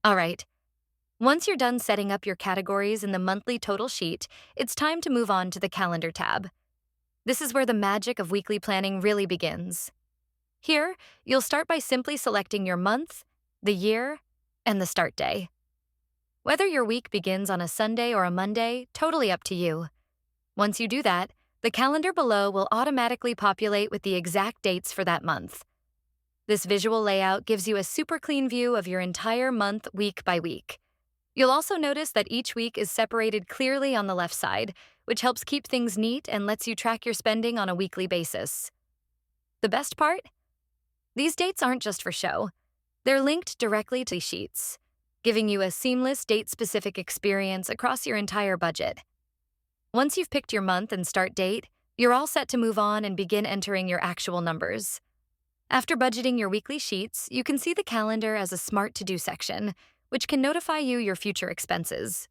All right. Once you're done setting up your categories in the monthly total sheet, it's time to move on to the calendar tab. This is where the magic of weekly planning really begins. Here, you'll start by simply selecting your month, the year, and the start day. Whether your week begins on a Sunday or a Monday, totally up to you. Once you do that, the calendar below will automatically populate with the exact dates for that month. This visual layout gives you a super clean view of your entire month week by week. You'll also notice that each week is separated clearly on the left side, which helps keep things neat and lets you track your spending on a weekly basis. The best part? These dates aren't just for show. They're linked directly to sheets, giving you a seamless date-specific experience across your entire budget. Once you've picked your month and start date, you're all set to move on and begin entering your actual numbers. After budgeting your weekly sheets, you can see the calendar as a smart to-do section, which can notify you your future expenses.